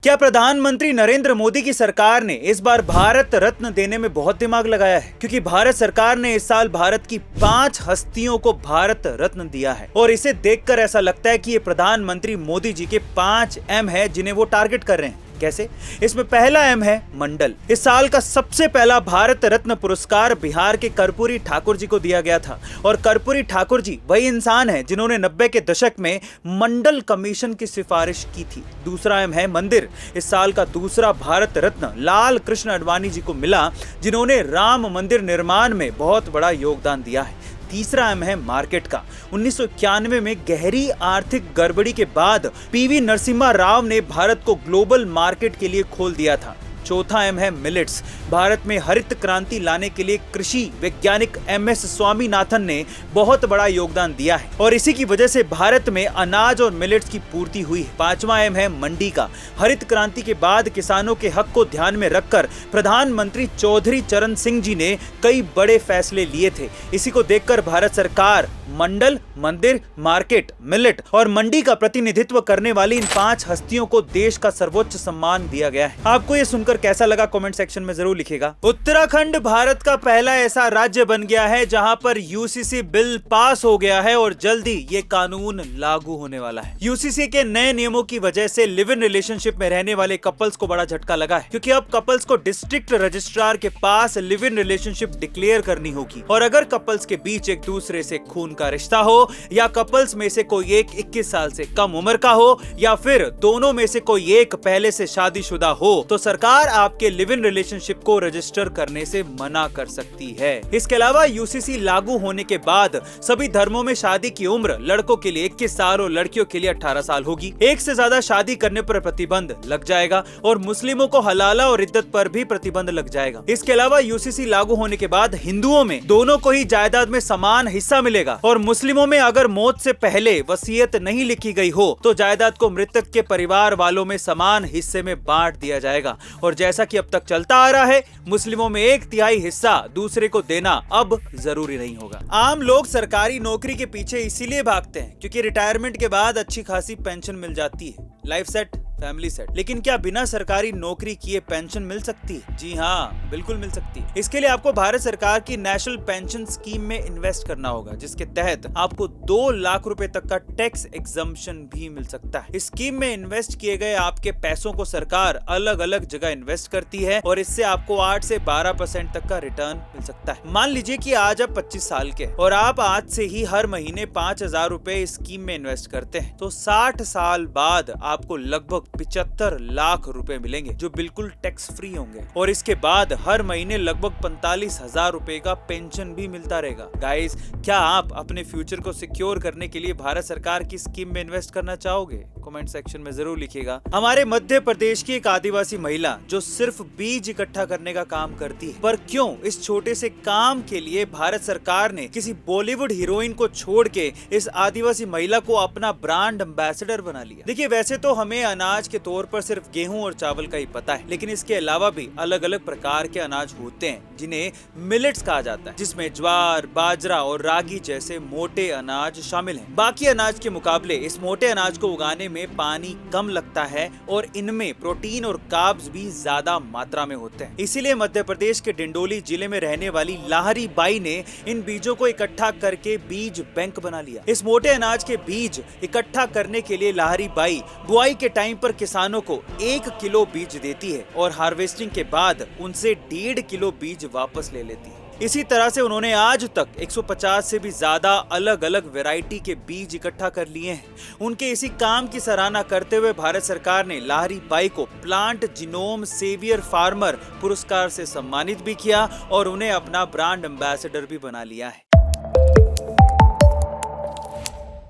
क्या प्रधानमंत्री नरेंद्र मोदी की सरकार ने इस बार भारत रत्न देने में बहुत दिमाग लगाया है? क्योंकि भारत सरकार ने इस साल भारत की 5 हस्तियों को भारत रत्न दिया है और इसे देखकर ऐसा लगता है कि ये प्रधानमंत्री मोदी जी के 5 एम है जिन्हें वो टारगेट कर रहे हैं। कैसे? इसमें पहला एम है मंडल। इस साल का सबसे पहला भारत रत्न पुरस्कार बिहार के कर्पूरी ठाकुर जी को दिया गया था और कर्पूरी ठाकुर जी वही इंसान है जिन्होंने 90 के दशक में मंडल कमीशन की सिफारिश की थी। दूसरा एम है मंदिर। इस साल का दूसरा भारत रत्न लाल कृष्ण आडवाणी जी को मिला जिन्होंने राम मंदिर निर्माण में बहुत बड़ा योगदान दिया है। तीसरा एम है मार्केट का। 1991 में गहरी आर्थिक गड़बड़ी के बाद पीवी नरसिम्हा राव ने भारत को ग्लोबल मार्केट के लिए खोल दिया था। चौथा एम है मिलेट्स। भारत में हरित क्रांति लाने के लिए कृषि वैज्ञानिक MS स्वामीनाथन ने बहुत बड़ा योगदान दिया है और इसी की वजह से भारत में अनाज और मिलेट्स की पूर्ति हुई है। पांचवा एम है मंडी का। हरित क्रांति के बाद किसानों के हक को ध्यान में रखकर प्रधानमंत्री चौधरी चरण सिंह जी ने कई बड़े फैसले लिए थे। इसी को देखकर भारत सरकार मंडल, मंदिर, मार्केट, मिलेट और मंडी का प्रतिनिधित्व करने वाली इन 5 हस्तियों को देश का सर्वोच्च सम्मान दिया गया है। आपको ये सुनकर कैसा लगा कमेंट सेक्शन में जरूर लिखिएगा। उत्तराखंड भारत का पहला ऐसा राज्य बन गया है जहां पर UCC बिल पास हो गया है और जल्दी ये कानून लागू होने वाला है। UCC के नए नियमों की वजह से लिव इन रिलेशनशिप में रहने वाले कपल्स को बड़ा झटका लगा है, क्योंकि अब कपल्स को डिस्ट्रिक्ट रजिस्ट्रार के पास लिव इन रिलेशनशिप डिक्लेयर करनी होगी और अगर कपल्स के बीच एक दूसरे से खून का रिश्ता हो या कपल्स में से कोई एक 21 साल से कम उम्र का हो या फिर दोनों में से कोई एक पहले से शादीशुदा हो तो सरकार आपके लिव इन रिलेशनशिप को रजिस्टर करने से मना कर सकती है। इसके अलावा UCC लागू होने के बाद सभी धर्मों में शादी की उम्र लड़कों के लिए 21 साल और लड़कियों के लिए 18 साल होगी। एक से ज्यादा शादी करने पर प्रतिबंध लग जाएगा और मुस्लिमों को हलाला और इद्दत पर भी प्रतिबंध लग जाएगा। इसके अलावा UCC लागू होने के बाद हिंदुओं में दोनों को ही जायदाद में समान हिस्सा मिलेगा और मुस्लिमों में अगर मौत से पहले वसीयत नहीं लिखी गई हो तो जायदाद को मृतक के परिवार वालों में समान हिस्से में बांट दिया जाएगा। और जैसा कि अब तक चलता आ रहा है, मुस्लिमों में 1/3 हिस्सा दूसरे को देना अब जरूरी नहीं होगा। आम लोग सरकारी नौकरी के पीछे इसीलिए भागते हैं क्योंकि रिटायरमेंट के बाद अच्छी खासी पेंशन मिल जाती है, लाइफ सेट, फैमिली सेट। लेकिन क्या बिना सरकारी नौकरी किए पेंशन मिल सकती है? जी हाँ, बिल्कुल मिल सकती है। इसके लिए आपको भारत सरकार की नेशनल पेंशन स्कीम में इन्वेस्ट करना होगा, जिसके तहत आपको 2 लाख रुपए तक का टैक्स एग्जम्पशन भी मिल सकता है। इस स्कीम में इन्वेस्ट किए गए आपके पैसों को सरकार अलग अलग जगह इन्वेस्ट करती है और इससे आपको 8 से 12% तक का रिटर्न मिल सकता है। मान लीजिए कि आज आप 25 साल के और आप आज से ही हर महीने 5,000 रुपए इस स्कीम में इन्वेस्ट करते हैं तो 60 साल बाद आपको लगभग 75 लाख रुपए मिलेंगे जो बिल्कुल टैक्स फ्री होंगे और इसके बाद हर महीने लगभग 45,000 रुपए का पेंशन भी मिलता रहेगा। गाइस, क्या आप अपने फ्यूचर को सिक्योर करने के लिए भारत सरकार की स्कीम में इन्वेस्ट करना चाहोगे? कमेंट सेक्शन में जरूर लिखिएगा। हमारे मध्य प्रदेश की एक आदिवासी महिला जो सिर्फ बीज इकट्ठा करने का काम करती है, पर क्यों इस छोटे से काम के लिए भारत सरकार ने किसी बॉलीवुड हीरोइन को छोड़ के इस आदिवासी महिला को अपना ब्रांड एम्बेसडर बना लिया? देखिए, वैसे तो हमें अनाज के तौर पर सिर्फ गेहूं और चावल का ही पता है, लेकिन इसके अलावा भी अलग अलग प्रकार के अनाज होते हैं जिन्हें मिलेट्स कहा जाता है, जिसमें ज्वार, बाजरा और रागी जैसे मोटे अनाज शामिल हैं। बाकी अनाज के मुकाबले इस मोटे अनाज को उगाने में पानी कम लगता है और इनमें प्रोटीन और कार्ब्स भी ज्यादा मात्रा में होते हैं। इसीलिए मध्य प्रदेश के डिंडोली जिले में रहने वाली लाहरी बाई ने इन बीजों को इकट्ठा करके बीज बैंक बना लिया। इस मोटे अनाज के बीज इकट्ठा करने के लिए लाहरी बाई बुआई के टाइम पर किसानों को 1 किलो बीज देती है और हार्वेस्टिंग के बाद उनसे 1.5 किलो बीज वापस ले लेती है। इसी तरह से उन्होंने आज तक 150 से भी ज्यादा अलग अलग वैरायटी के बीज इकट्ठा कर लिए हैं। उनके इसी काम की सराहना करते हुए भारत सरकार ने लाहरी बाई को प्लांट जीनोम सेवियर फार्मर पुरस्कार से सम्मानित भी किया और उन्हें अपना ब्रांड एम्बेसडर भी बना लिया है।